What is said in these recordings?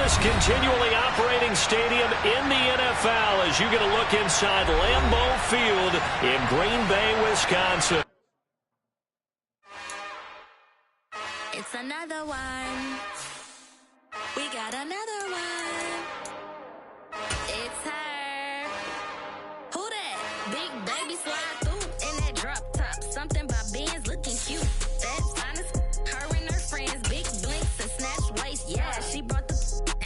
oldest continually operating stadium in the NFL as you get a look inside Lambeau Field in Green Bay, Wisconsin. It's another one. We got another one. It's her. Who that? Big baby slide through in that drop top. Something by Benz looking cute. That's honest. Her and her friends, big blinks and snatch waist. Yeah, she brought the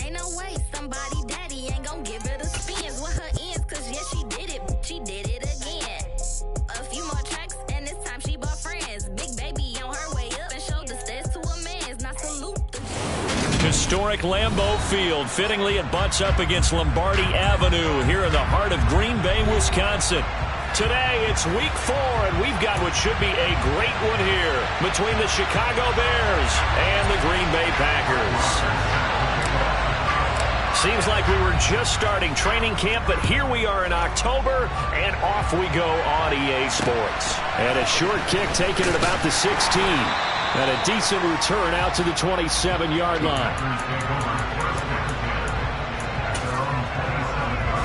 ain't no way. Somebody daddy ain't gon' give her the spins with her ends. Cause yeah, she did it. She did it again. A few more tracks and this time she bought friends. Big baby on her way up and showed the steps to a man's. Not salute the Historic Lambeau Field. Fittingly, it butts up against Lombardi Avenue here in the heart of Green Bay, Wisconsin. Today, it's week 4, and we've got what should be a great one here between the Chicago Bears and the Green Bay Packers. Seems like we were just starting training camp, but here we are in October, and off we go on EA Sports. And a short kick taken at about the 16. And a decent return out to the 27-yard line.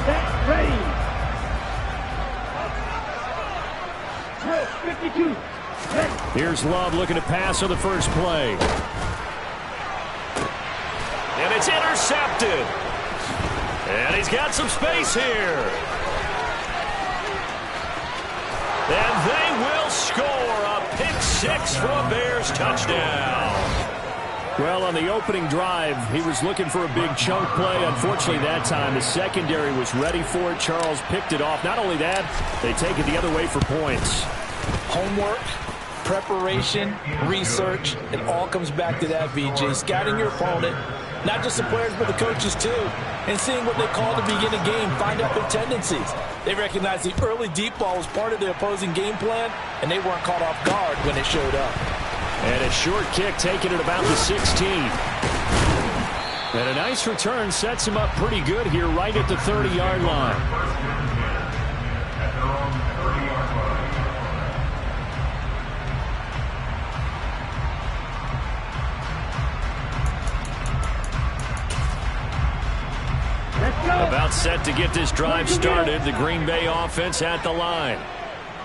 Set, ready. 52. Ready. Here's Love looking to pass on the first play. And it's intercepted. And he's got some space here. And they will score a pick 6 for a Bears touchdown. Well, on the opening drive, he was looking for a big chunk play. Unfortunately, that time, the secondary was ready for it. Charles picked it off. Not only that, they take it the other way for points. Homework, preparation, research, it all comes back to that, VJ. Scouting your opponent, not just the players, but the coaches too, and seeing what they call to begin a game, find out their tendencies. They recognized the early deep ball was part of the opposing game plan, and they weren't caught off guard when it showed up. And a short kick taken at about the 16. And a nice return sets him up pretty good here right at the 30-yard line. About set to get this drive started. The Green Bay offense at the line.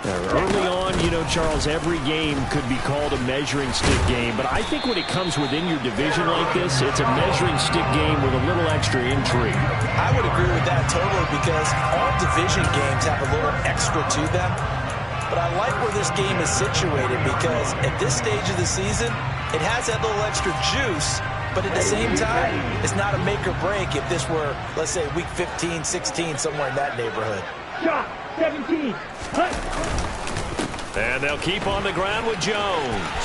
Early on, you know, Charles, every game could be called a measuring stick game. But I think when it comes within your division like this, it's a measuring stick game with a little extra intrigue. I would agree with that totally because all division games have a little extra to them. But I like where this game is situated because at this stage of the season, it has that little extra juice. But at the same time, it's not a make or break if this were, let's say, week 15, 16, somewhere in that neighborhood. Shot, 17. And they'll keep on the ground with Jones.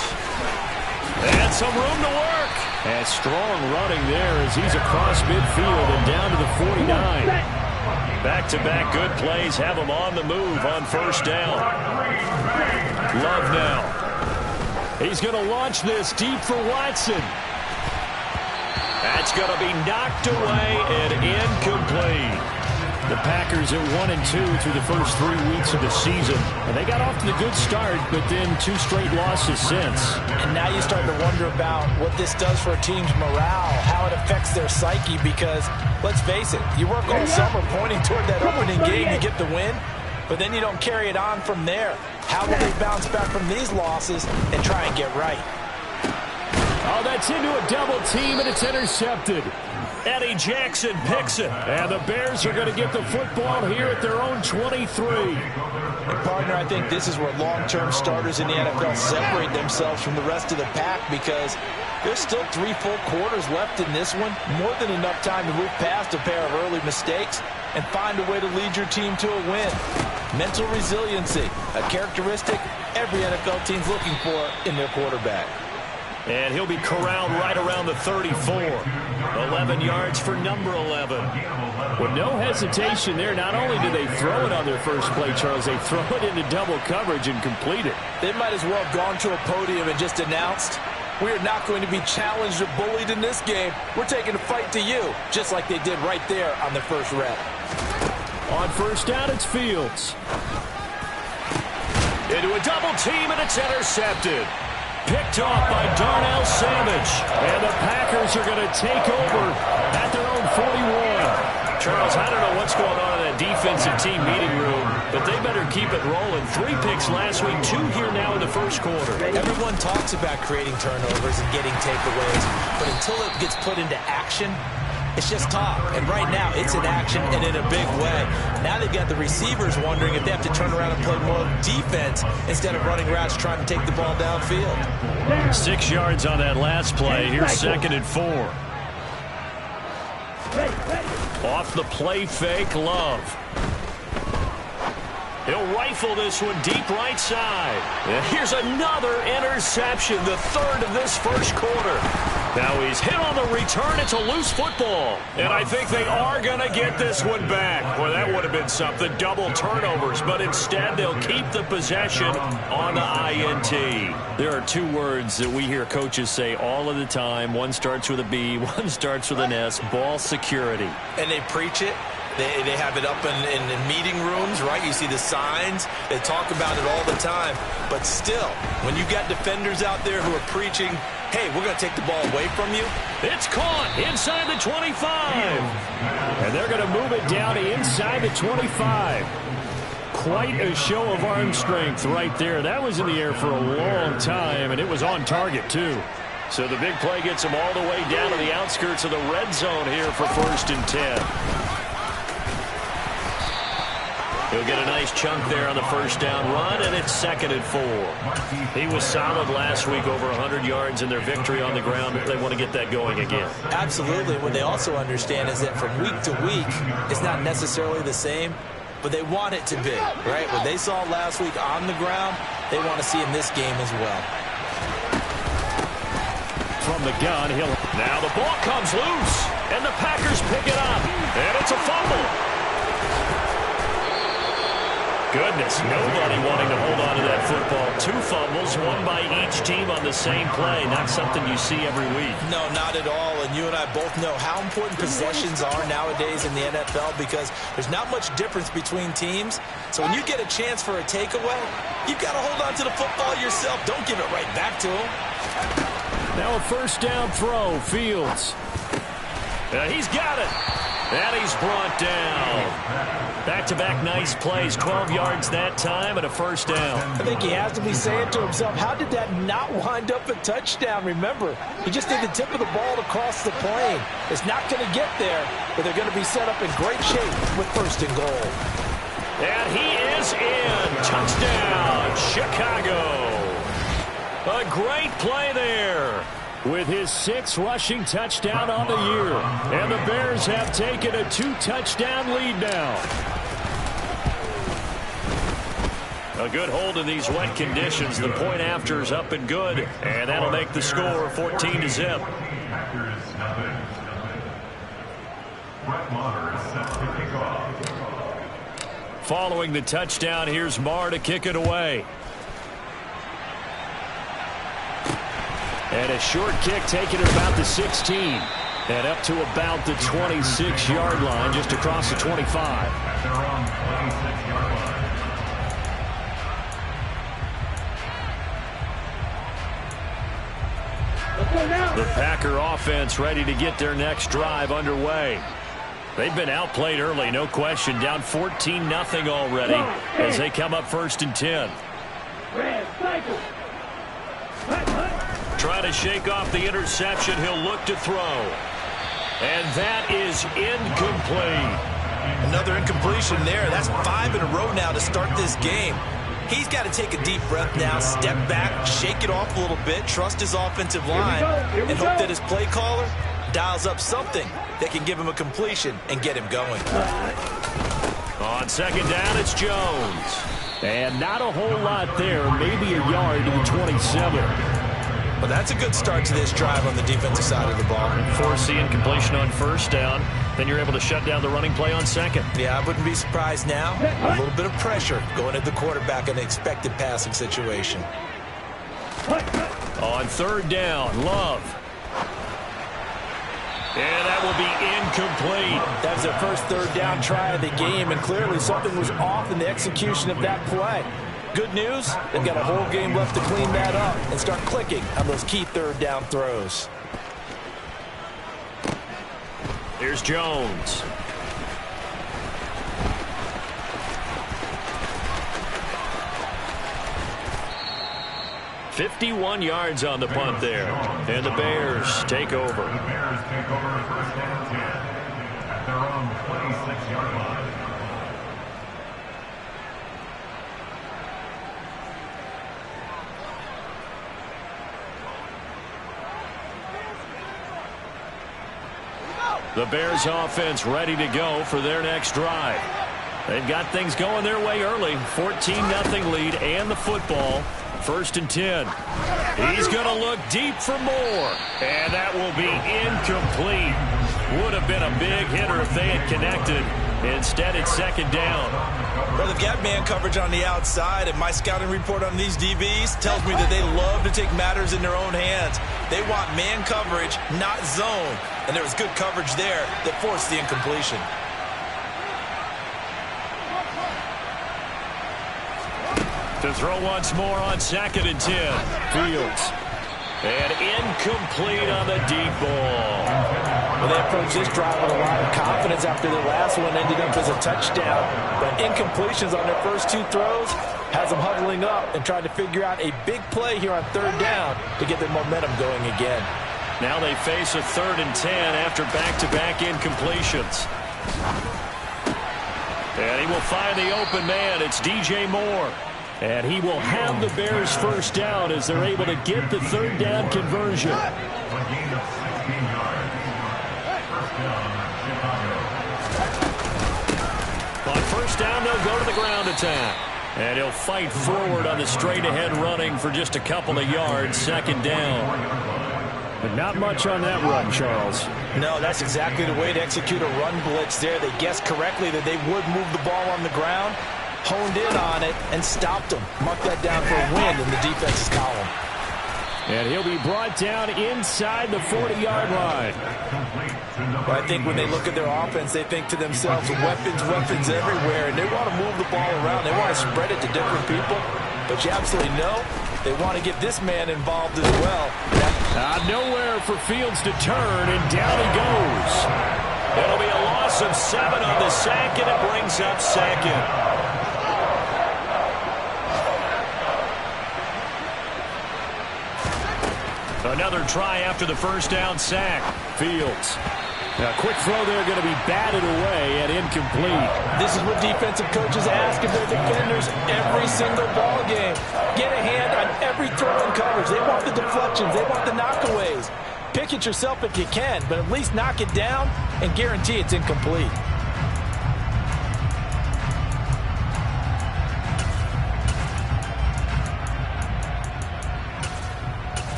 And some room to work. And strong running there as he's across midfield and down to the 49. Back-to-back good plays have him on the move on first down. Love now. He's going to launch this deep for Watson. That's going to be knocked away and incomplete. The Packers at 1-2 through the first 3 weeks of the season. And they got off to the good start, but then 2 straight losses since. And now you start to wonder about what this does for a team's morale, how it affects their psyche, because let's face it, you work all summer pointing toward that opening game, you get the win, but then you don't carry it on from there. How will they bounce back from these losses and try and get right? Oh, that's into a double team, and it's intercepted. Eddie Jackson picks it, and the Bears are going to get the football here at their own 23. And partner, I think this is where long-term starters in the NFL separate themselves from the rest of the pack because there's still 3 full quarters left in this one. More than enough time to move past a pair of early mistakes and find a way to lead your team to a win. Mental resiliency, a characteristic every NFL team's looking for in their quarterback. And he'll be corralled right around the 34. 11 yards for number 11. With no hesitation there, not only do they throw it on their first play, Charles, they throw it into double coverage and complete it. They might as well have gone to a podium and just announced, we are not going to be challenged or bullied in this game. We're taking a fight to you, just like they did right there on the first rep. On first down, it's Fields. Into a double team, and it's intercepted. Picked off by Darnell Savage. And the Packers are going to take over at their own 41. Charles, I don't know what's going on in that defensive team meeting room, but they better keep it rolling. 3 picks last week, 2 here now in the first quarter. Everyone talks about creating turnovers and getting takeaways, but until it gets put into action, it's just talk. And right now, it's in action and in a big way. Now they've got the receivers wondering if they have to turn around and play more defense instead of running routes trying to take the ball downfield. 6 yards on that last play. Here's 2nd and 4. Off the play fake, Love. He'll rifle this one deep right side. And here's another interception, the 3rd of this first quarter. Now he's hit on the return. It's a loose football. And I think they are going to get this one back. Boy, that would have been something. Double turnovers. But instead, they'll keep the possession on the INT. There are 2 words that we hear coaches say all of the time. One starts with a B, one starts with an S. Ball security. And they preach it. They have it up in meeting rooms, right? You see the signs. They talk about it all the time. But still, when you got defenders out there who are preaching, hey, we're going to take the ball away from you. It's caught inside the 25. And they're going to move it down to inside the 25. Quite a show of arm strength right there. That was in the air for a long time, and it was on target, too. So the big play gets them all the way down to the outskirts of the red zone here for 1st and 10. He'll get a nice chunk there on the first down run, and it's 2nd and 4. He was solid last week, over 100 yards in their victory on the ground. They want to get that going again. Absolutely. What they also understand is that from week to week, it's not necessarily the same, but they want it to be, right? What they saw last week on the ground, they want to see in this game as well. From the gun, now the ball comes loose, and the Packers pick it up, and it's a fumble. Goodness, nobody wanting to hold on to that football. 2 fumbles, one by each team on the same play. Not something you see every week. No, not at all. And you and I both know how important possessions are nowadays in the NFL because there's not much difference between teams. So when you get a chance for a takeaway, you've got to hold on to the football yourself. Don't give it right back to him. Now a first down throw, Fields. He's got it. And he's brought down. Back-to-back nice plays, 12 yards that time and a first down. I think he has to be saying to himself, how did that not wind up a touchdown? Remember, he just did the tip of the ball to cross the plane. It's not going to get there, but they're going to be set up in great shape with 1st and goal. And he is in. Touchdown, Chicago. A great play there. With his 6th rushing touchdown on the year. And the Bears have taken a 2-touchdown lead now. A good hold in these wet conditions. The point after is up and good. And that'll make the score 14-0. Following the touchdown, here's Marr to kick it away. And a short kick taking it about the 16. And up to about the 26-yard line, just across the 25. The Packer offense ready to get their next drive underway. They've been outplayed early, no question. Down 14-0 already as they come up 1st and 10. Trying to shake off the interception. He'll look to throw. And that is incomplete. Another incompletion there. That's 5 in a row now to start this game. He's got to take a deep breath now, step back, shake it off a little bit, trust his offensive line, and hope that his play caller dials up something that can give him a completion and get him going. On 2nd down, it's Jones. And not a whole lot there, maybe a yard to the 27. Well, that's a good start to this drive on the defensive side of the ball. Forcing completion on 1st down. Then you're able to shut down the running play on 2nd. Yeah, I wouldn't be surprised now. A little bit of pressure going at the quarterback in an expected passing situation. On 3rd down, Love. And that will be incomplete. That was their first 3rd down try of the game, and clearly something was off in the execution of that play. Good news, they've got a whole game left to clean that up and start clicking on those key third down throws. Here's Jones. "51 yards on the punt there. And the Bears take over. The Bears take over first and 10 at their own 26-yard line. The Bears offense ready to go for their next drive. They've got things going their way early. 14-0 lead and the football. First and 10. He's going to look deep for more. And that will be incomplete. Would have been a big hitter if they had connected. Instead, it's second down. Well, they've got man coverage on the outside, and my scouting report on these DBs tells me that they love to take matters in their own hands. They want man coverage, not zone. And there was good coverage there that forced the incompletion. To throw once more on second and 10. Fields. And incomplete on the deep ball. Well, they approached this drive with a lot of confidence after their last one ended up as a touchdown. But incompletions on their first two throws has them huddling up and trying to figure out a big play here on third down to get their momentum going again. Now they face a 3rd and 10 after back-to-back incompletions. And he will find the open man. It's DJ Moore. And he will have the Bears first down as they're able to get the third down conversion. A gain of 16 yards. First down, Chicago. On first down, they'll go to the ground attack. And he'll fight forward on the straight-ahead running for just a couple of yards. Second down. But not much on that run, Charles. No, that's exactly the way to execute a run blitz there. They guessed correctly that they would move the ball on the ground, honed in on it, and stopped them. Mark that down for a win in the defense's column. And he'll be brought down inside the 40-yard line. But I think when they look at their offense, they think to themselves, weapons, weapons everywhere, and they want to move the ball around. They want to spread it to different people. But you absolutely know they want to get this man involved as well. Nowhere for Fields to turn, and down he goes. It'll be a loss of 7 on the sack, and it brings up second. Another try after the first down sack. Fields. A quick throw there going to be batted away and incomplete. This is what defensive coaches ask of their defenders every single ball game. Get a hand on every throw and coverage. They want the deflections. They want the knockaways. Pick it yourself if you can, but at least knock it down and guarantee it's incomplete.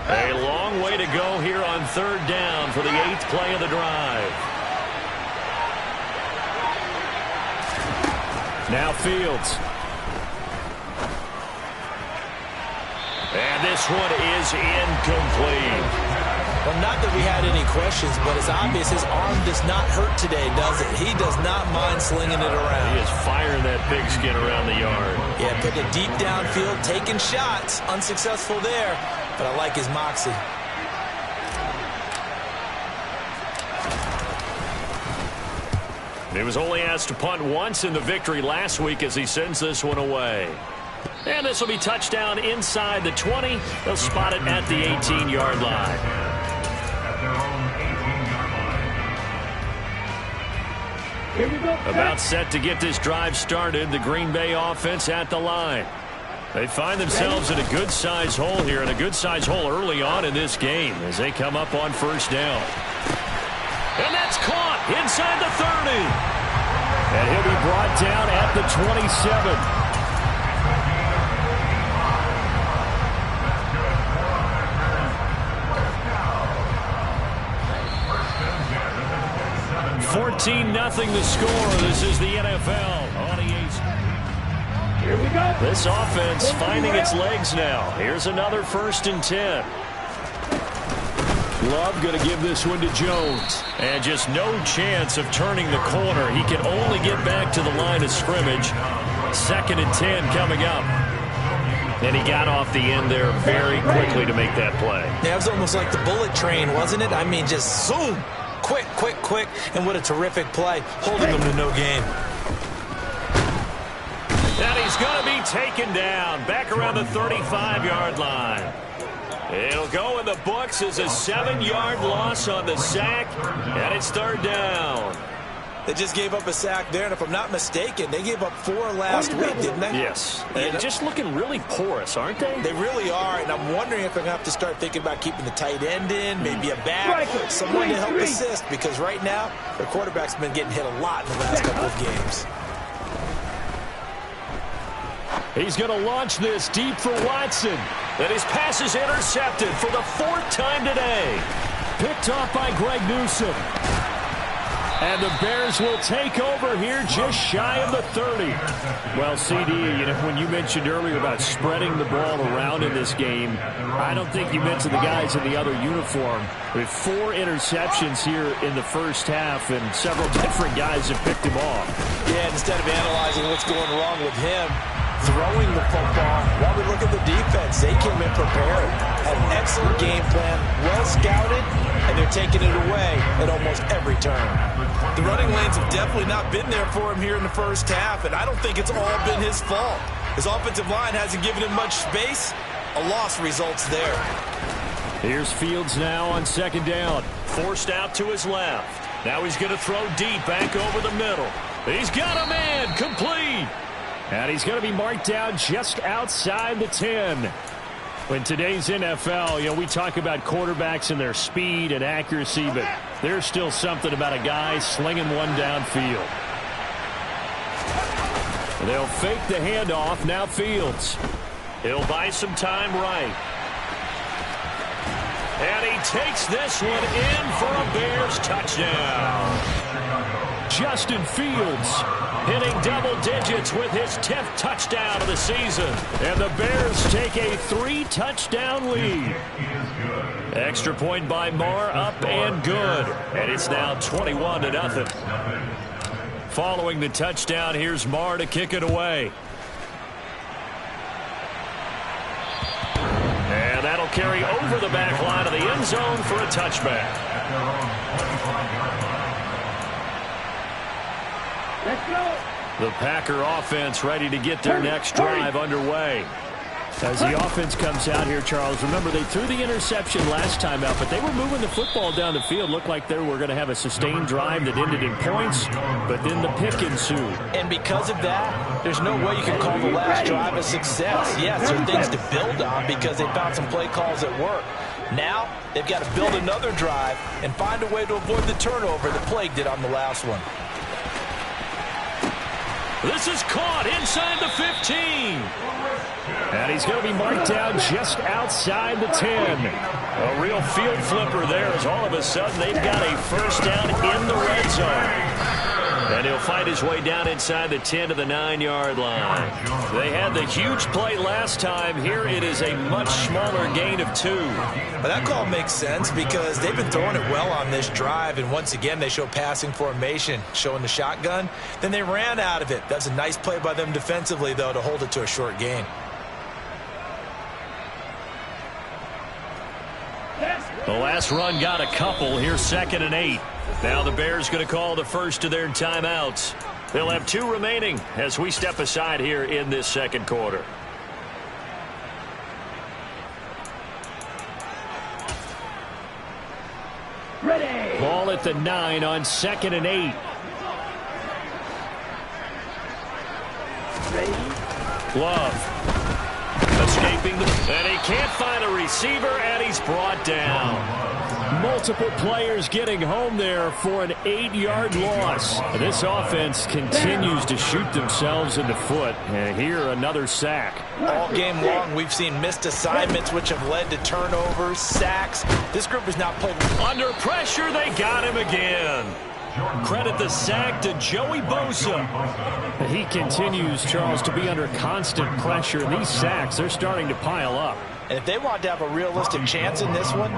A long way to go here on third down for the 8th play of the drive. Now Fields. And this one is incomplete. Well, not that we had any questions, but it's obvious his arm does not hurt today, does it? He does not mind slinging it around. He is firing that pigskin around the yard. Yeah, putting it deep downfield, taking shots. Unsuccessful there, but I like his moxie. He was only asked to punt once in the victory last week as he sends this one away. And this will be touchdown inside the 20. They'll spot it at the 18-yard line. Here we go. About set to get this drive started, the Green Bay offense at the line. They find themselves in a good-sized hole here, and a good-sized hole early on in this game as they come up on first down. And that's caught inside the 30. And he'll be brought down at the 27. $14-0 the score. This is the NFL on EA. Here we go. This offense finding its legs now. Here's another 1st and 10. Love going to give this one to Jones. And just no chance of turning the corner. He can only get back to the line of scrimmage. 2nd and 10 coming up. And he got off the end there very quickly to make that play. Yeah, it was almost like the bullet train, wasn't it? I mean, just zoom. Quick, quick, quick. And what a terrific play, holding them to no gain. And he's going to be taken down back around the 35-yard line. It'll go in the books as a 7-yard loss on the sack, and it's 3rd down. They just gave up a sack there, and if I'm not mistaken, they gave up 4 last week, didn't they? Yes. And just looking really porous, aren't they? They really are, and I'm wondering if they're going to have to start thinking about keeping the tight end in, maybe a back, someone to help assist, because right now, their quarterback's been getting hit a lot in the last couple of games. He's going to launch this deep for Watson. And his pass is intercepted for the 4th time today. Picked off by Greg Newsome. And the Bears will take over here just shy of the 30. Well, CD, when you mentioned earlier about spreading the ball around in this game, I don't think you mentioned the guys in the other uniform. With 4 interceptions here in the first half, and several different guys have picked him off. Yeah, instead of analyzing what's going wrong with him, throwing the football, while we look at the defense, they came in prepared, had an excellent game plan, well scouted, and they're taking it away at almost every turn. The running lanes have definitely not been there for him here in the first half, and I don't think it's all been his fault. His offensive line hasn't given him much space. A loss results there. Here's Fields now on 2nd down. Forced out to his left. Now he's going to throw deep back over the middle. He's got a man, complete. And he's going to be marked down just outside the 10. In today's NFL, we talk about quarterbacks and their speed and accuracy, but there's still something about a guy slinging one downfield. They'll fake the handoff. Now Fields. He'll buy some time right. And he takes this one in for a Bears touchdown. Justin Fields hitting double digits with his 10th touchdown of the season. And the Bears take a 3-touchdown lead. Extra point by Marr, up and good. And it's now 21-0. Following the touchdown, here's Marr to kick it away. And that'll carry over the back line of the end zone for a touchback. Let's go. The Packer offense ready to get their next drive underway. As the offense comes out here, Charles, remember they threw the interception last time out, but they were moving the football down the field. Looked like they were going to have a sustained drive that ended in points, but then the pick ensued. And because of that, there's no way you can call the last drive a success. Yes, there are things to build on because they found some play calls that work. Now, they've got to build another drive and find a way to avoid the turnover that plagued it on the last one. This is caught inside the 15. And he's going to be marked down just outside the 10. A real field flipper there as all of a sudden they've got a first down in the red zone. And he'll fight his way down inside the 10 to the 9-yard line. They had the huge play last time. Here it is a much smaller gain of 2. Well, that call makes sense because they've been throwing it well on this drive, and once again they show passing formation, showing the shotgun. Then they ran out of it. That's a nice play by them defensively, though, to hold it to a short gain. The last run got a couple. Here's 2nd and 8. Now the Bears going to call the first of their timeouts. They'll have 2 remaining as we step aside here in this second quarter. Ready. Ball at the 9 on 2nd and 8. Ready. Love. Escaping, and he can't find a receiver, and he's brought down. Multiple players getting home there for an 8-yard loss. This offense continues to shoot themselves in the foot, and here another sack. All game long, we've seen missed assignments, which have led to turnovers, sacks. This group has not played. Under pressure, they got him again. Credit the sack to Joey Bosa. He continues, Charles, to be under constant pressure. And these sacks, they're starting to pile up. And if they want to have a realistic chance in this one,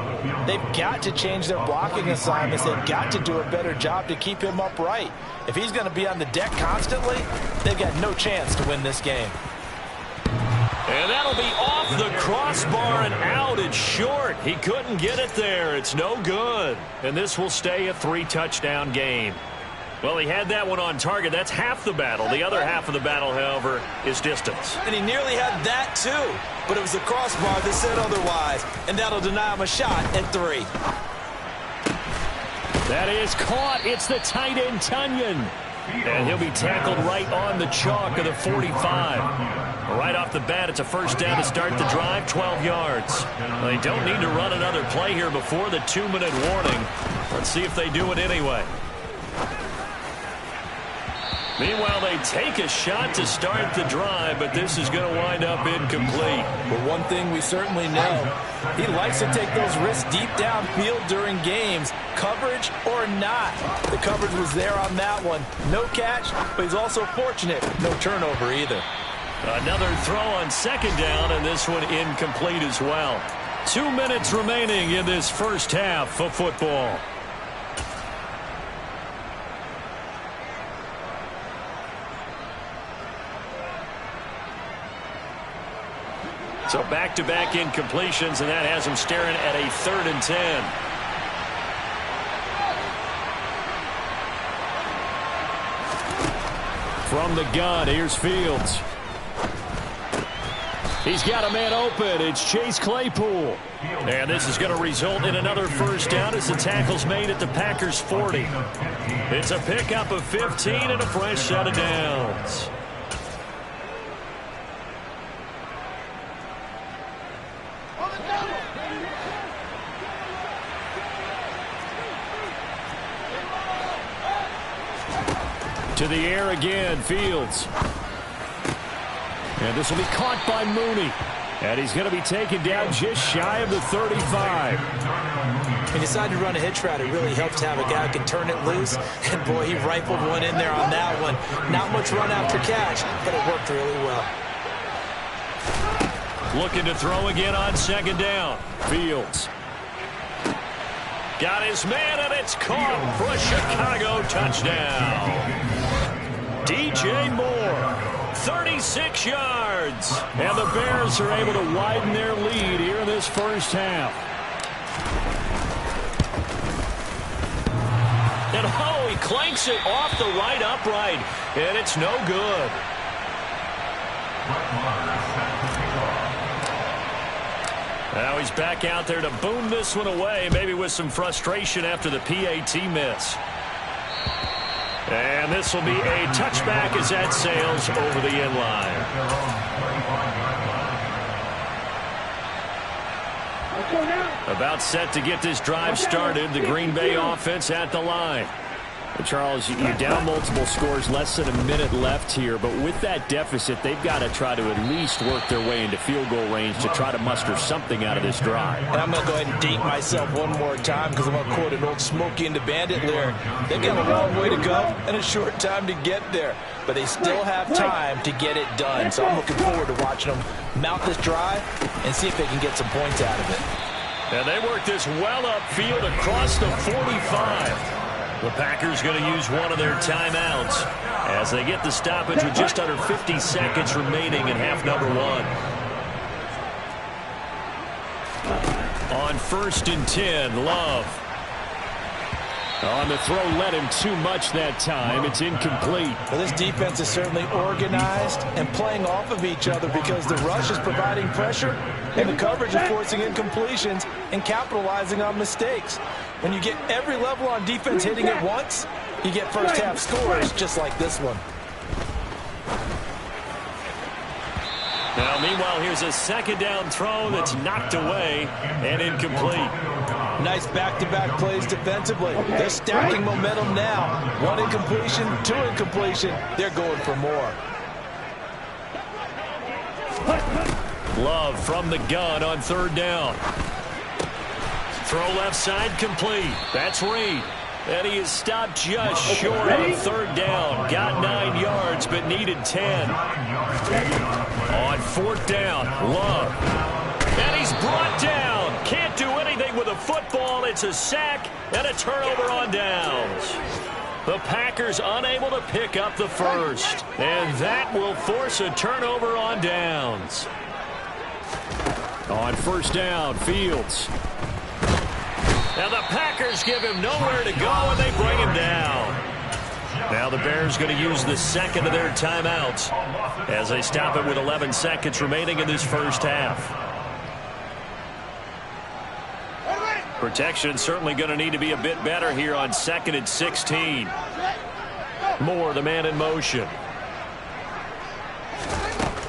they've got to change their blocking assignments. They've got to do a better job to keep him upright. If he's going to be on the deck constantly, they've got no chance to win this game. And that'll be off the crossbar and out. It's short. He couldn't get it there. It's no good. And this will stay a 3-touchdown game. Well, he had that one on target. That's half the battle. The other half of the battle, however, is distance. And he nearly had that, too. But it was the crossbar that said otherwise. And that'll deny him a shot at 3. That is caught. It's the tight end, Tunyon. And he'll be tackled right on the chalk of the 45. Right off the bat, it's a first down to start the drive, 12 yards. They don't need to run another play here before the 2-minute warning. Let's see if they do it anyway. Meanwhile, they take a shot to start the drive, but this is going to wind up incomplete. But one thing we certainly know, he likes to take those risks deep downfield during games, coverage or not. The coverage was there on that one. No catch, but he's also fortunate. No turnover either. Another throw on second down, and this one incomplete as well. 2 minutes remaining in this first half of football. So back-to-back incompletions, and that has him staring at a 3rd and 10. From the gun, here's Fields. He's got a man open. It's Chase Claypool. And this is going to result in another first down as the tackle's made at the Packers' 40. It's a pickup of 15 and a fresh set of downs. To the air again, Fields. And this will be caught by Mooney. And he's going to be taken down just shy of the 35. He decided to run a hitch route. It really helps to have a guy who can turn it loose. And, boy, he rifled one in there on that one. Not much run after catch, but it worked really well. Looking to throw again on second down. Fields. Got his man, and it's caught for a Chicago touchdown. DJ Moore, 36 yards. And the Bears are able to widen their lead here in this first half. And, oh, he clanks it off the right upright, and it's no good. Now he's back out there to boom this one away, maybe with some frustration after the PAT miss. And this will be a touchback as that sails over the end line. About set to get this drive started, the Green Bay offense at the line. Well, Charles, you're down multiple scores, less than a minute left here, but with that deficit, they've got to try to at least work their way into field goal range to try to muster something out of this drive. And I'm going to go ahead and date myself one more time because I'm going to quote an old Smokey and the Bandit lyric. They've got a long way to go and a short time to get there, but they still have time to get it done. So I'm looking forward to watching them mount this drive and see if they can get some points out of it. And they work this well upfield across the 45. The Packers going to use one of their timeouts as they get the stoppage with just under 50 seconds remaining in half number 1. On 1st and 10, Love. On the throw, led him too much that time. It's incomplete. Well, this defense is certainly organized and playing off of each other because the rush is providing pressure and the coverage is forcing incompletions and capitalizing on mistakes. When you get every level on defense hitting at once, you get first half scores just like this one. Now, meanwhile, here's a second down throw that's knocked away and incomplete. Nice back-to-back plays defensively. They're stacking momentum now. 1 incompletion, 2 incompletion. They're going for more. Love from the gun on 3rd down. Throw left side complete. That's Reed. And he is stopped just short of 3rd down. Got 9 yards, but needed 10. On 4th down, Love. And he's brought down. Can't do anything with a football. It's a sack and a turnover on downs. The Packers unable to pick up the first. And that will force a turnover on downs. On first down, Fields. Now the Packers give him nowhere to go, and they bring him down. Now the Bears going to use the second of their timeouts as they stop it with 11 seconds remaining in this first half. Protection certainly going to need to be a bit better here on 2nd and 16. Moore, the man in motion.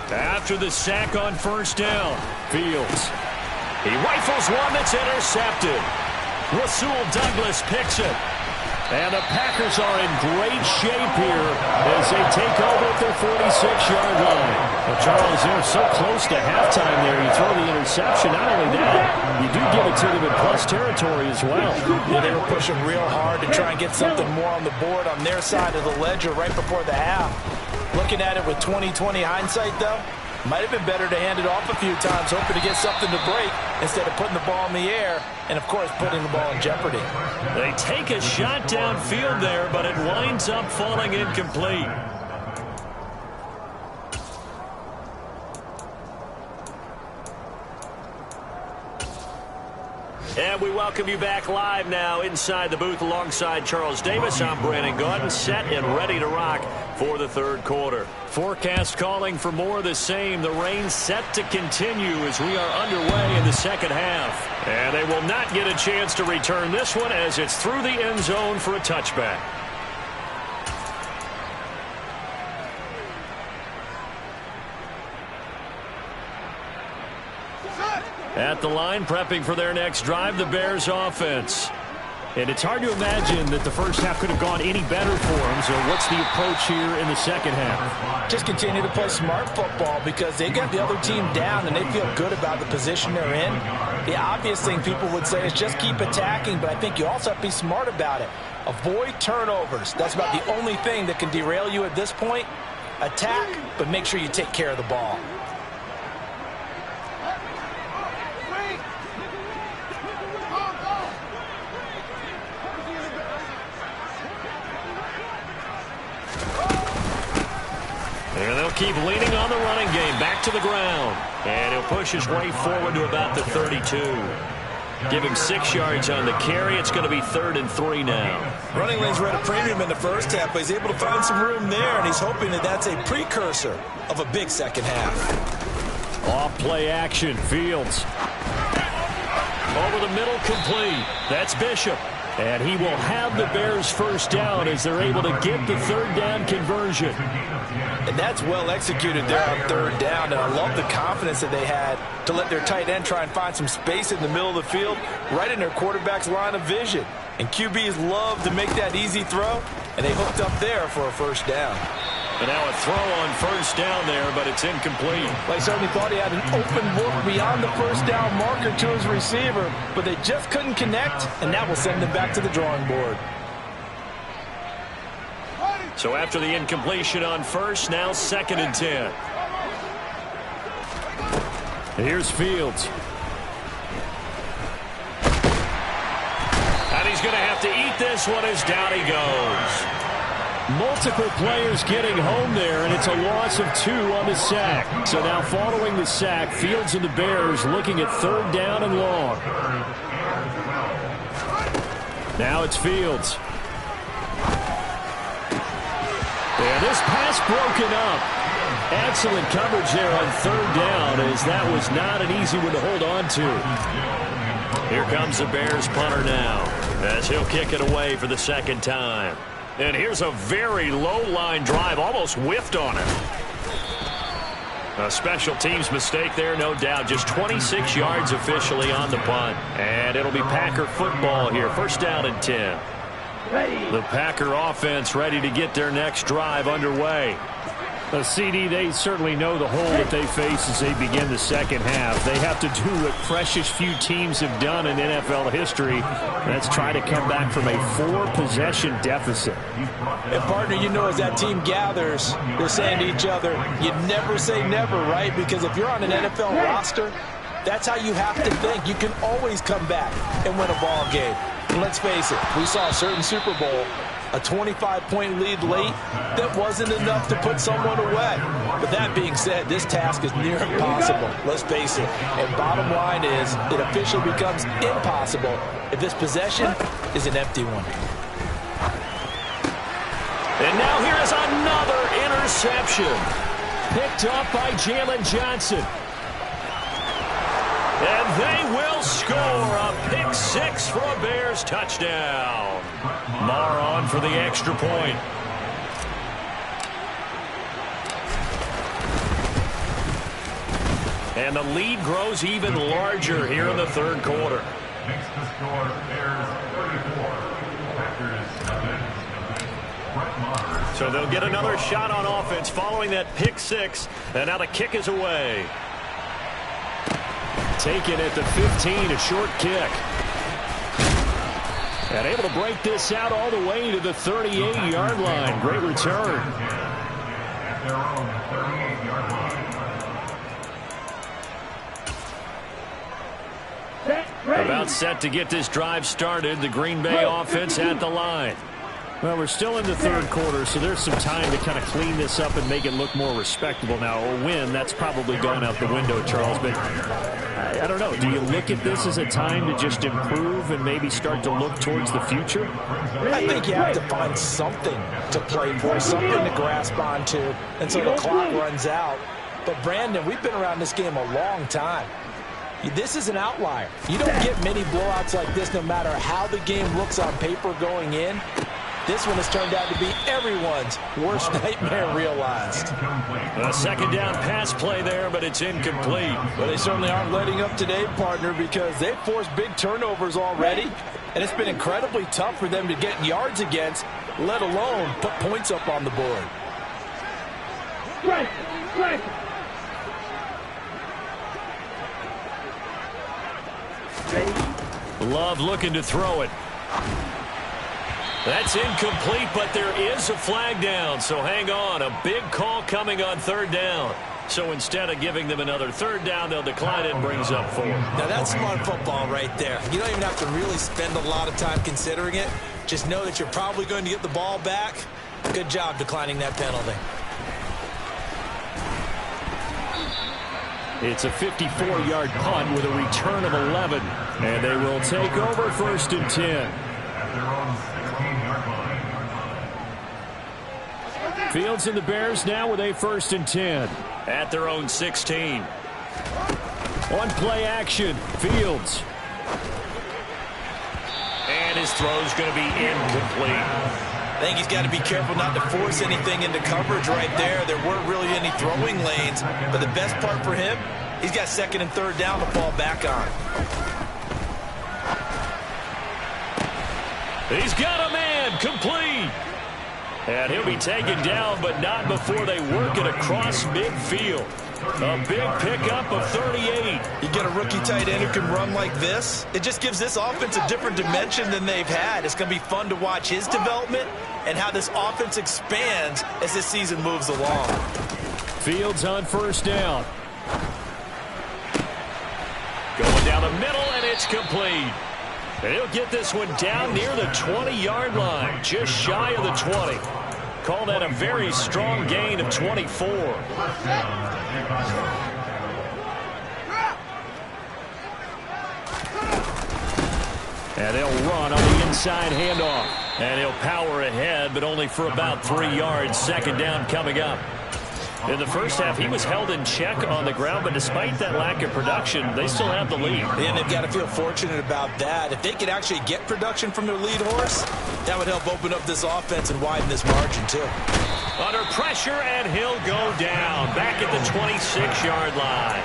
After the sack on first down, Fields. He rifles one that's intercepted. Rasul Douglas picks it. And the Packers are in great shape here as they take over at their 46-yard line. Well, Charles, they're so close to halftime there. You throw the interception. Not only that, you do give it to them in plus territory as well. Yeah, they were pushing real hard to try and get something more on the board on their side of the ledger right before the half. Looking at it with 20/20 hindsight, though, might have been better to hand it off a few times, hoping to get something to break instead of putting the ball in the air and, of course, putting the ball in jeopardy. They take a shot downfield there, but it winds up falling incomplete. And we welcome you back live now inside the booth alongside Charles Davis. I'm Brandon Gaudin, set and ready to rock for the third quarter. Forecast calling for more of the same. The rain set to continue as we are underway in the second half. And they will not get a chance to return this one as it's through the end zone for a touchback. At the line, prepping for their next drive, the Bears offense. And it's hard to imagine that the first half could have gone any better for them. So what's the approach here in the second half? Just continue to play smart football because they got the other team down and they feel good about the position they're in. The obvious thing people would say is just keep attacking, but I think you also have to be smart about it. Avoid turnovers. That's about the only thing that can derail you at this point. Attack, but make sure you take care of the ball. And they'll keep leaning on the running game. Back to the ground. And he'll push his way forward to about the 32. Give him 6 yards on the carry. It's going to be 3rd and 3 now. Running lanes were at a premium in the first half, but he's able to find some room there, and he's hoping that that's a precursor of a big second half. Off play action. Fields. Over the middle, complete. That's Bishop. And he will have the Bears first down as they're able to get the third down conversion. And that's well executed there on third down. And I love the confidence that they had to let their tight end try and find some space in the middle of the field, right in their quarterback's line of vision. And QBs love to make that easy throw, and they hooked up there for a first down. And now a throw on first down there, but it's incomplete. They certainly thought he had an open look beyond the first down marker to his receiver, but they just couldn't connect, and that will send them back to the drawing board. So after the incompletion on first, now 2nd and 10. Here's Fields. And he's going to have to eat this one as down he goes. Multiple players getting home there, and it's a loss of 2 on the sack. So now following the sack, Fields and the Bears looking at 3rd down and long. Now it's Fields. And this pass broken up. Excellent coverage there on 3rd down, as that was not an easy one to hold on to. Here comes the Bears punter now, as he'll kick it away for the 2nd time. And here's a very low-line drive, almost whiffed on it. A special teams mistake there, no doubt. Just 26 yards officially on the punt. And it'll be Packer football here. 1st down and 10. The Packer offense ready to get their next drive underway. CD, they certainly know the hole that they face as they begin the second half. They have to do what precious few teams have done in NFL history. That's try to come back from a 4-possession deficit. And, partner, you know as that team gathers, they're saying to each other, you never say never, right? Because if you're on an NFL roster, That's how you have to think. You can always come back and win a ball game. And let's face it, we saw a certain Super Bowl, a 25-point lead late, that wasn't enough to put someone away. But that being said, this task is near impossible. Let's face it. And bottom line is, it officially becomes impossible if this possession is an empty one. And now here is another interception. Picked off by Jalen Johnson. And they will score a pick six for a Bears touchdown. Marr on for the extra point. And the lead grows even larger here in the third quarter. Makes the score Bears 34. Packers nothing. Brett Maher. So they'll get another shot on offense following that pick six. And now the kick is away. Taken at the 15, a short kick. And able to break this out all the way to the 38-yard line. Great return. At their own 38-yard line. Set, ready. About set to get this drive started. The Green Bay offense at the line. Well, we're still in the third quarter, so there's some time to kind of clean this up and make it look more respectable. Now, a win, that's probably gone out the window, Charles, but I don't know. Do you look at this as a time to just improve and maybe start to look towards the future? I think you have to find something to play for, something to grasp onto until the clock runs out. But, Brandon, we've been around this game a long time. This is an outlier. You don't get many blowouts like this no matter how the game looks on paper going in. This one has turned out to be everyone's worst nightmare realized. A second down pass play there, but it's incomplete. Well, they certainly aren't letting up today, partner, because they've forced big turnovers already, and it's been incredibly tough for them to get yards against, let alone put points up on the board. Strike, strike. Ready. Love looking to throw it. That's incomplete, but there is a flag down, so hang on. A big call coming on third down. So instead of giving them another third down, they'll decline it and brings up 4. Now, that's smart football right there. You don't even have to really spend a lot of time considering it. Just know that you're probably going to get the ball back. Good job declining that penalty. It's a 54-yard punt with a return of 11. And they will take over first and 10. At their own 16-yard line. Fields and the Bears now with a first and 10. At their own 16. One play action. Fields. And his throw's going to be incomplete. I think he's got to be careful not to force anything into coverage right there. There weren't really any throwing lanes, but the best part for him, he's got second and third down to fall back on. He's got a man, complete. And he'll be taken down, but not before they work it across midfield. A big pickup of 38. You get a rookie tight end who can run like this, it just gives this offense a different dimension than they've had. It's going to be fun to watch his development and how this offense expands as this season moves along. Fields on first down. Going down the middle, and it's complete. And he'll get this one down near the 20-yard line, just shy of the 20. Call that a very strong gain of 24. And they'll run on the inside handoff. And he'll power ahead, but only for about 3 yards. Second down coming up. In the first half, he was held in check on the ground, but despite that lack of production, they still have the lead. And they've got to feel fortunate about that. If they could actually get production from their lead horse, that would help open up this offense and widen this margin, too. Under pressure, and he'll go down back at the 26-yard line.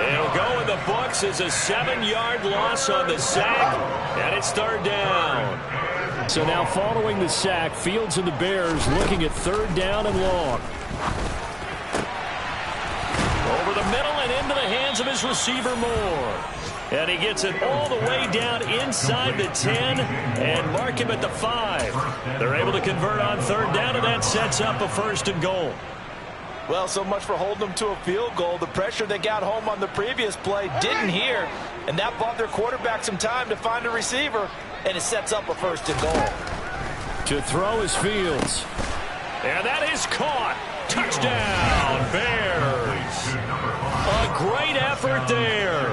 He'll go in the books as a 7-yard loss on the sack, and it's third down. So now following the sack, Fields and the Bears looking at third down and long. Over the middle and into the hands of his receiver, Moore. And he gets it all the way down inside the 10 and mark him at the 5. They're able to convert on third down, and that sets up a first and goal. Well, so much for holding them to a field goal. The pressure they got home on the previous play didn't hear, and that bought their quarterback some time to find a receiver, and it sets up a 1st and goal. To throw is Fields. And that is caught. Touchdown, Bears. A great effort there.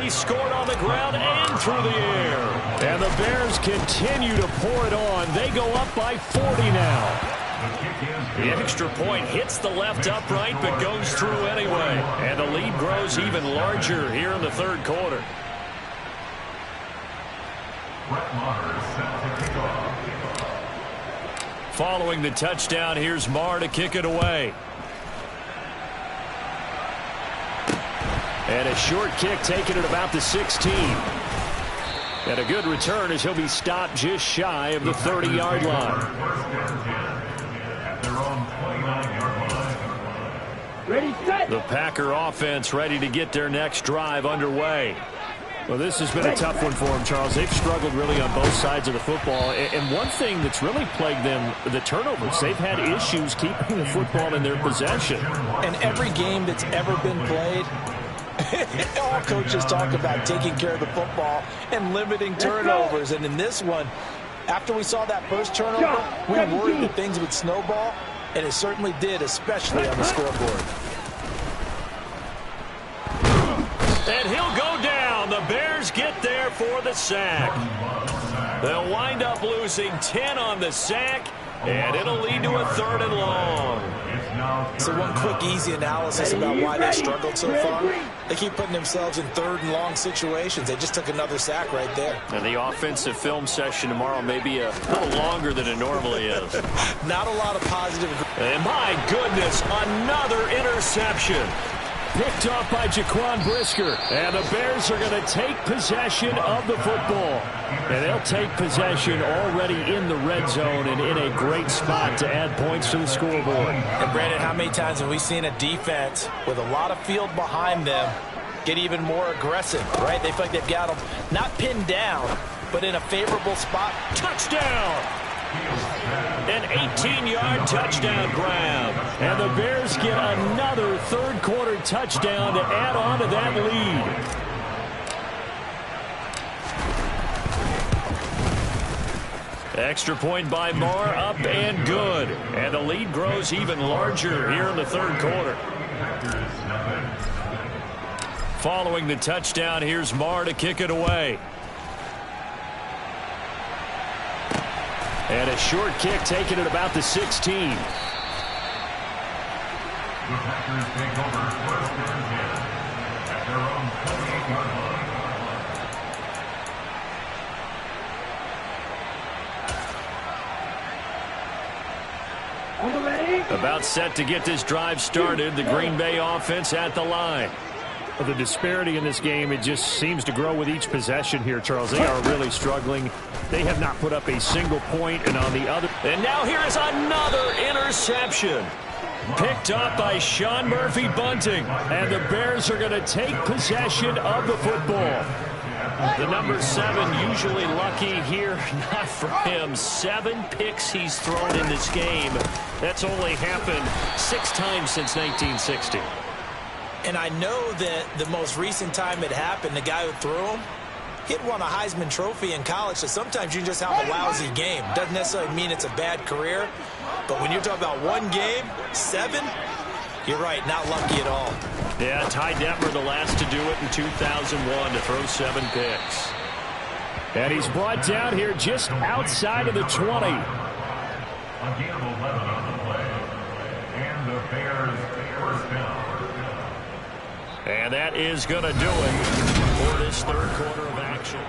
He scored on the ground and through the air. And the Bears continue to pour it on. They go up by 40 now. The extra point hits the left upright but goes through anyway. And the lead grows even larger here in the 3rd quarter. Following the touchdown, here's Marr to kick it away. And a short kick taken at about the 16. And a good return as he'll be stopped just shy of the 30-yard line. Ready, set. The Packer offense ready to get their next drive underway. Well, this has been a tough one for them, Charles. They've struggled really on both sides of the football. And one thing that's really plagued them, the turnovers. They've had issues keeping the football in their possession. And every game that's ever been played, all coaches talk about taking care of the football and limiting turnovers. And in this one, after we saw that first turnover, we worried that things would snowball, and it certainly did, especially on the scoreboard. And he'll go down. The Bears get there for the sack. They'll wind up losing 10 on the sack, and it'll lead to a 3rd and long. So one quick, easy analysis about why they struggled so far. They keep putting themselves in 3rd and long situations. They just took another sack right there. And the offensive film session tomorrow may be a little longer than it normally is. Not a lot of positive. And my goodness, another interception. Picked off by Jaquan Brisker. And the Bears are going to take possession of the football. And they'll take possession already in the red zone and in a great spot to add points to the scoreboard. And Brandon, how many times have we seen a defense with a lot of field behind them get even more aggressive, right? They feel like they've got them not pinned down, but in a favorable spot. Touchdown! An 18-yard touchdown grab. And the Bears get another 3rd quarter touchdown to add on to that lead. Extra point by Marr, up and good. And the lead grows even larger here in the 3rd quarter. Following the touchdown, here's Marr to kick it away. And a short kick taken at about the 16. The Packers take over 1st and 10 at their own 28-yard line. On the ready. About set to get this drive started. The Green Bay offense at the line. The disparity in this game, it just seems to grow with each possession here, Charles. They are really struggling. They have not put up a single point, and on the other. And now here is another interception. Picked up by Sean Murphy Bunting. And the Bears are going to take possession of the football. The number 7 usually lucky here. Not for him. 7 picks he's thrown in this game. That's only happened 6 times since 1960. And I know that the most recent time it happened, the guy who threw him, he'd won a Heisman Trophy in college, so sometimes you just have a lousy game. Doesn't necessarily mean it's a bad career, but when you're talking about one game, 7, you're right, not lucky at all. Yeah, Ty Detmer the last to do it in 2001 to throw 7 picks. And he's brought down here just outside of the 20. A gain of 11 on the play. And the Bears 1st down. And that is going to do it for this 3rd quarter of action.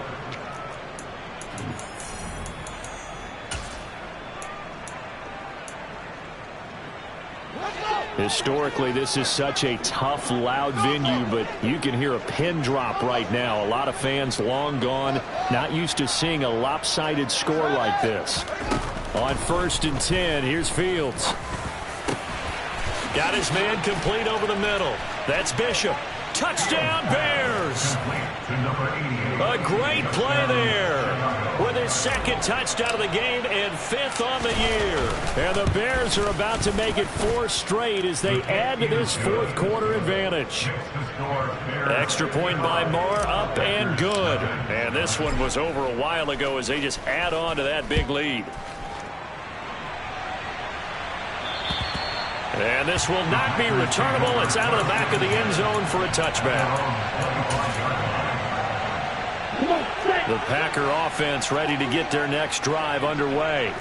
Historically, this is such a tough, loud venue, but you can hear a pin drop right now. A lot of fans long gone, not used to seeing a lopsided score like this. On 1st and 10, here's Fields. Got his man complete over the middle. That's Bishop. Touchdown, Bears. A great play there with his second touchdown of the game and 5th on the year. And the Bears are about to make it 4 straight as they add to this 4th quarter advantage. Extra point by Moore, up and good. And this one was over a while ago as they just add on to that big lead. And this will not be returnable. It's out of the back of the end zone for a touchback. The Packer offense ready to get their next drive underway.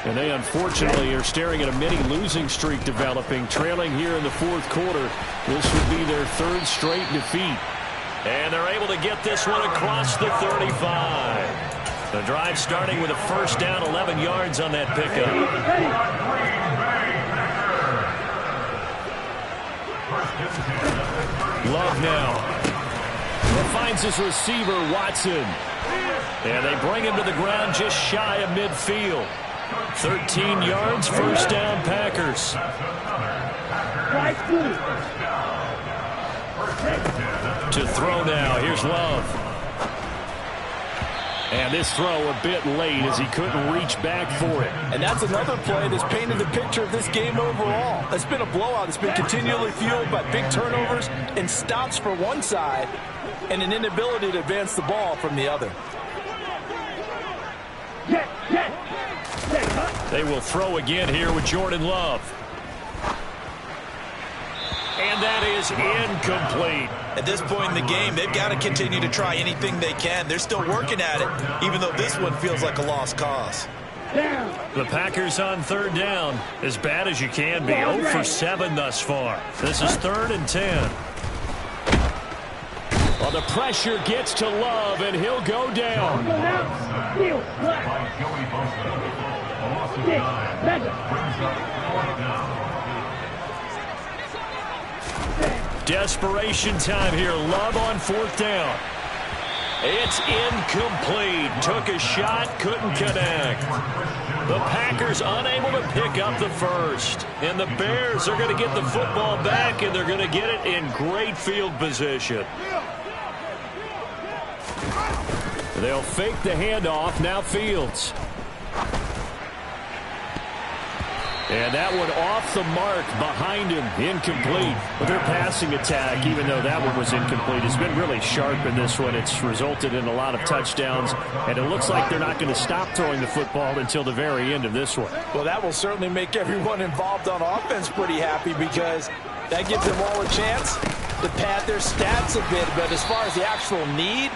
And they unfortunately are staring at a mini losing streak developing, trailing here in the 4th quarter. This would be their 3rd straight defeat. And they're able to get this one across the 35. The drive starting with a first down, 11 yards on that pickup. Love now. Finds his receiver, Watson. And they bring him to the ground just shy of midfield. 13 yards, first down, Packers. To throw now, here's Love. And this throw a bit late as he couldn't reach back for it. And that's another play that's painted the picture of this game overall. It's been a blowout. It's been continually fueled by big turnovers and stops for one side and an inability to advance the ball from the other. They will throw again here with Jordan Love. And that is incomplete. At this point in the game, they've got to continue to try anything they can. They're still working at it, even though this one feels like a lost cause. The Packers on 3rd down, as bad as you can be. 0 for 7 thus far. This is 3rd and 10. Well, the pressure gets to Love, and he'll go down. Desperation time here. Love on 4th down. It's incomplete. Took a shot, couldn't connect. The Packers unable to pick up the first. And the Bears are going to get the football back, and they're going to get it in great field position. They'll fake the handoff. Now Fields. And that one off the mark behind him, incomplete. But their passing attack, even though that one was incomplete, has been really sharp in this one. It's resulted in a lot of touchdowns, and it looks like they're not going to stop throwing the football until the very end of this one. Well, that will certainly make everyone involved on offense pretty happy because that gives them all a chance to pad their stats a bit. But as far as the actual need,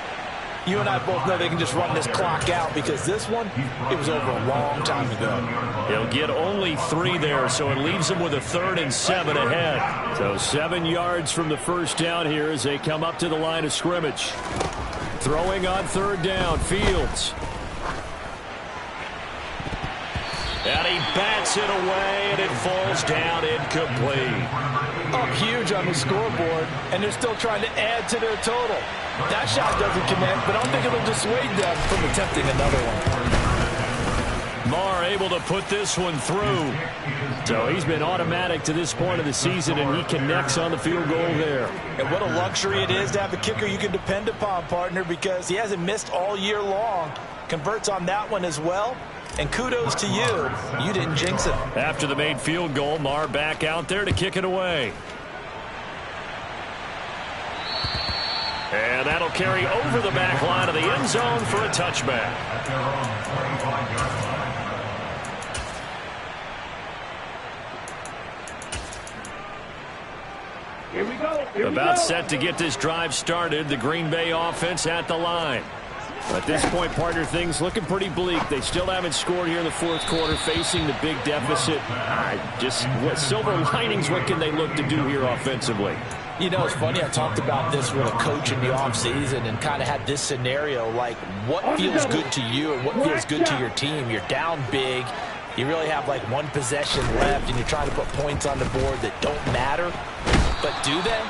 you and I both know they can just run this clock out because this one, it was over a long time ago. He'll get only 3 there, so it leaves them with a 3rd and 7 ahead. So 7 yards from the first down here as they come up to the line of scrimmage. Throwing on 3rd down, Fields. And he bats it away, and it falls down incomplete. Up huge on the scoreboard, and they're still trying to add to their total. That shot doesn't connect, but I don't think it'll dissuade them from attempting another one. Marr able to put this one through. So he's been automatic to this point of the season, and he connects on the field goal there. And what a luxury it is to have a kicker you can depend upon, partner, because he hasn't missed all year long. Converts on that one as well. And kudos to you. You didn't jinx it. After the made field goal, Marr back out there to kick it away. And that'll carry over the back line of the end zone for a touchback. Here we go. About set to get this drive started. The Green Bay offense at the line. At this point, partner, things looking pretty bleak. They still haven't scored here in the 4th quarter, facing the big deficit. What silver linings, what can they look to do here offensively? You know, it's funny, I talked about this with a coach in the offseason and kind of had this scenario, like what feels good to you and what feels good to your team. You're down big. You really have like 1 possession left, and you're trying to put points on the board that don't matter. But do they?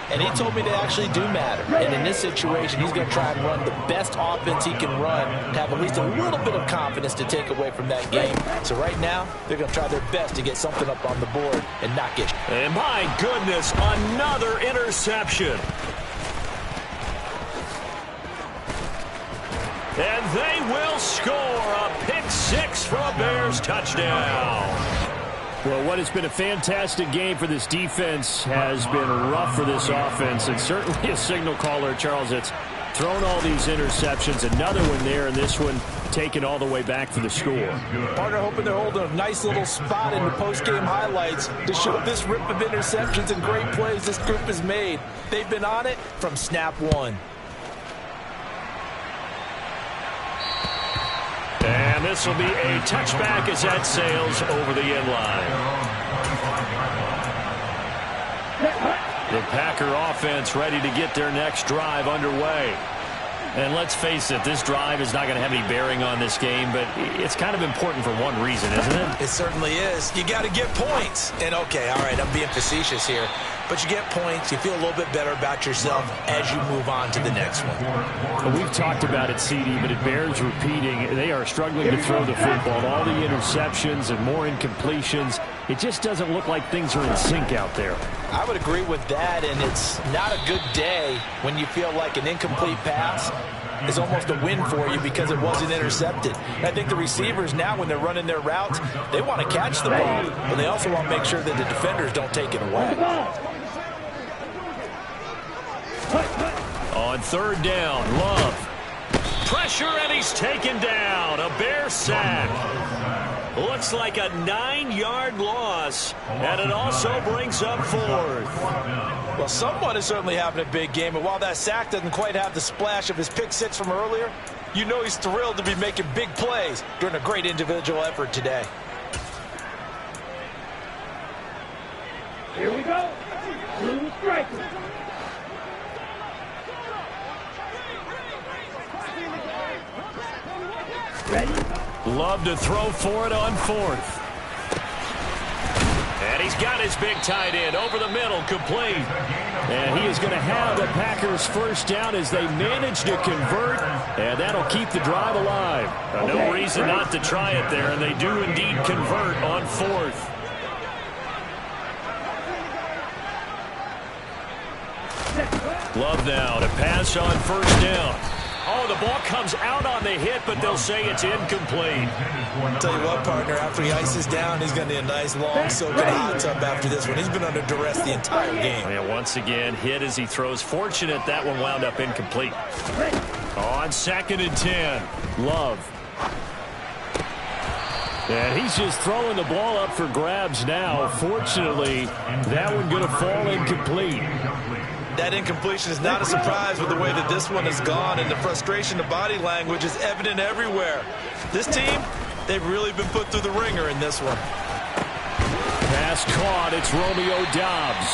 and he told me they actually do matter. And in this situation, he's going to try and run the best offense he can run to have at least a little bit of confidence to take away from that game. So right now, they're going to try their best to get something up on the board and not get. And my goodness, another interception. And they will score a pick-6 for a Bears touchdown. Well, what has been a fantastic game for this defense has been rough for this offense, and certainly a signal caller, Charles, that's thrown all these interceptions. Another one there, and this one taken all the way back for the score. Partner hoping they're holding a nice little spot in the post-game highlights to show this rip of interceptions and great plays this group has made. They've been on it from snap one. And this will be a touchback as that sails over the end line. The Packer offense ready to get their next drive underway. And let's face it, this drive is not going to have any bearing on this game, but it's kind of important for one reason, isn't it? It certainly is. You got to get points. And okay, all right, I'm being facetious here. But you get points, you feel a little bit better about yourself as you move on to the next one. Well, we've talked about it, CD, but it bears repeating. They are struggling to throw the football. All the interceptions and more incompletions. It just doesn't look like things are in sync out there. I would agree with that, and it's not a good day when you feel like an incomplete pass is almost a win for you because it wasn't intercepted. I think the receivers now, when they're running their routes, they want to catch the ball, but they also want to make sure that the defenders don't take it away. On third down, Love. Pressure, and he's taken down. A Bear sack. Looks like a 9-yard loss, and it also brings up fourth. Well, someone is certainly having a big game, and while that sack doesn't quite have the splash of his pick-6 from earlier, you know he's thrilled to be making big plays during a great individual effort today. Here we go. Blue striker. Ready? Love to throw for it on fourth. And he's got his big tight end over the middle, complete. And he is going to have the Packers first down as they manage to convert, and that'll keep the drive alive. No reason not to try it there, and they do indeed convert on fourth. Love now to pass on first down. Oh, the ball comes out on the hit, but they'll say it's incomplete. Tell you what, partner, after he ices down, he's going to need a nice long soaking hot tub after this one. He's been under duress the entire game. And once again, hit as he throws. Fortunate that one wound up incomplete. On 2nd and 10, Love. And he's just throwing the ball up for grabs now. Fortunately, that one going to fall incomplete. That incompletion is not a surprise with the way that this one has gone, and the frustration of body language is evident everywhere. This team, they've really been put through the ringer in this one. Pass caught. It's Romeo Doubs.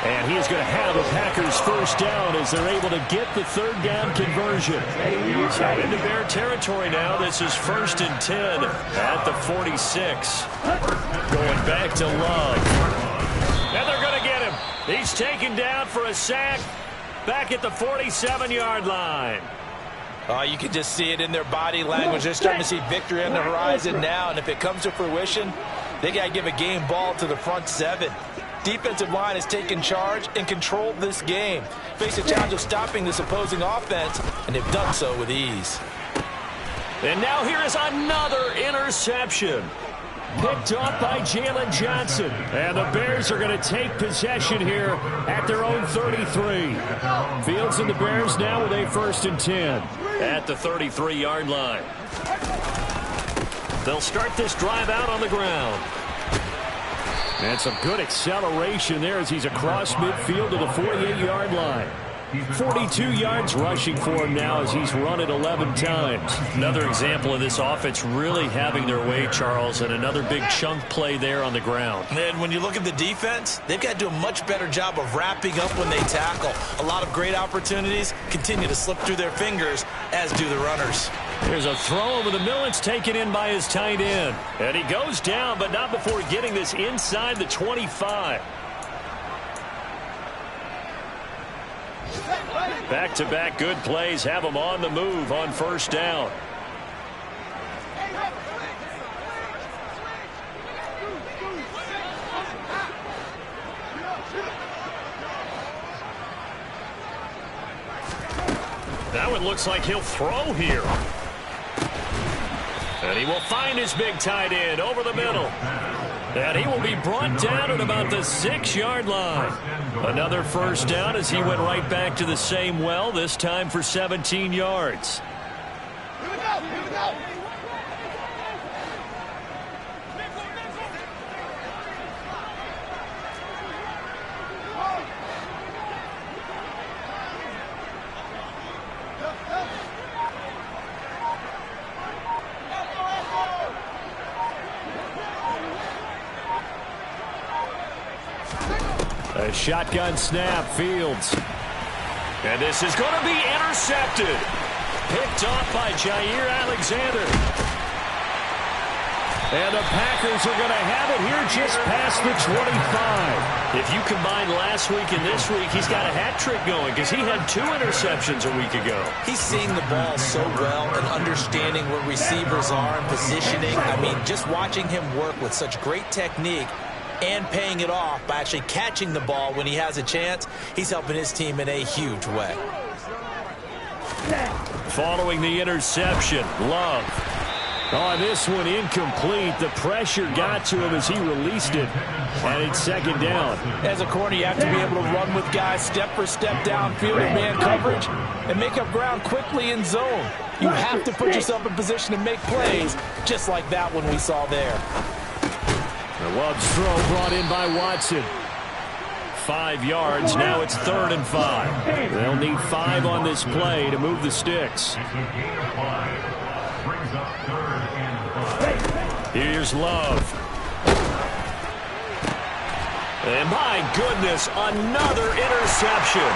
And he is going to have the Packers first down as they're able to get the third down conversion. So into Bear territory now. This is 1st and 10 at the 46. Going back to Love. And they're going to get him. He's taken down for a sack back at the 47-yard line. Oh, you can just see it in their body language. They're starting to see victory on the horizon now, and if it comes to fruition, they got to give a game ball to the front seven. Defensive line has taken charge and controlled this game. Face a challenge of stopping this opposing offense, and they've done so with ease. And now here is another interception. Picked off by Jalen Johnson. And the Bears are going to take possession here at their own 33. Fields and the Bears now with a 1st and 10 at the 33-yard line. They'll start this drive out on the ground. And some good acceleration there as he's across midfield to the 48-yard line. 42 yards rushing for him now as he's run it 11 times. Another example of this offense really having their way, Charles, and another big chunk play there on the ground. And when you look at the defense, they've got to do a much better job of wrapping up when they tackle. A lot of great opportunities continue to slip through their fingers, as do the runners. There's a throw over the middle. It's taken in by his tight end. And he goes down, but not before getting this inside the 25. Back-to-back good plays have them on the move on first down. That one looks like he'll throw here. And he will find his big tight end over the middle. And he will be brought down at about the 6-yard line. Another first down as he went right back to the same well, this time for 17 yards. Here we go, here we go. A shotgun snap, Fields. And this is going to be intercepted. Picked off by Jair Alexander. And the Packers are going to have it here just past the 25. If you combine last week and this week, he's got a hat trick going because he had 2 interceptions a week ago. He's seeing the ball so well and understanding where receivers are and positioning. I mean, just watching him work with such great technique and paying it off by actually catching the ball when he has a chance, he's helping his team in a huge way. Following the interception, Love. Oh, this one incomplete. The pressure got to him as he released it. And it's second down. As a corner, you have to be able to run with guys step for step downfield in man coverage and make up ground quickly in zone. You have to put yourself in position to make plays, just like that one we saw there. The Love's throw brought in by Watson. 5 yards. Now it's 3rd and 5. They'll need 5 on this play to move the sticks. Here's Love. And my goodness, another interception.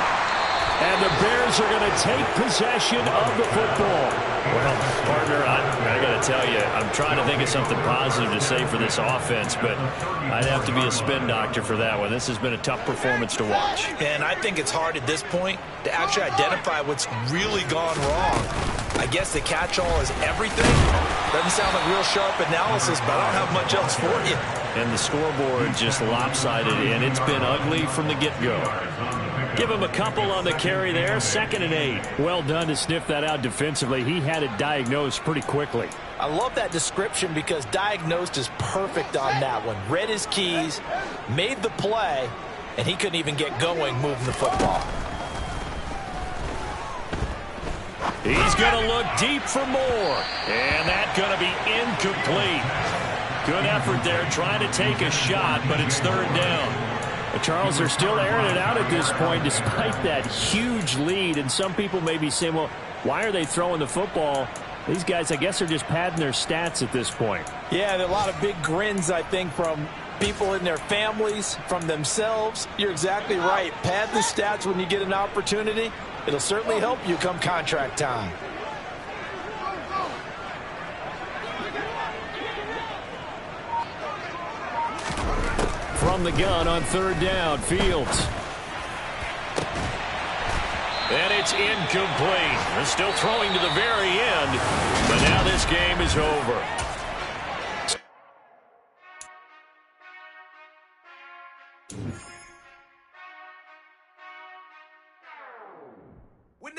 And the Bears are going to take possession of the football. Well, partner, I got to tell you, I'm trying to think of something positive to say for this offense, but I'd have to be a spin doctor for that one. This has been a tough performance to watch. And I think it's hard at this point to actually identify what's really gone wrong. I guess the catch-all is everything. Doesn't sound like real sharp analysis, but I don't have much else for you. And the scoreboard just lopsided, and it's been ugly from the get-go. Give him a couple on the carry there, 2nd and 8. Well done to sniff that out defensively. He had it diagnosed pretty quickly. I love that description because diagnosed is perfect on that one. Read his keys, made the play, and he couldn't even get going moving the football. He's going to look deep for more. And that's going to be incomplete. Good effort there trying to take a shot, but it's 3rd down. Charles, they're still airing it out at this point despite that huge lead. And some people may be saying, well, why are they throwing the football? These guys, I guess, are just padding their stats at this point. Yeah, there are a lot of big grins, I think, from people in their families, from themselves. You're exactly right. Pad the stats when you get an opportunity. It'll certainly help you come contract time. From the gun on 3rd down, Fields. And it's incomplete. They're still throwing to the very end, but now this game is over.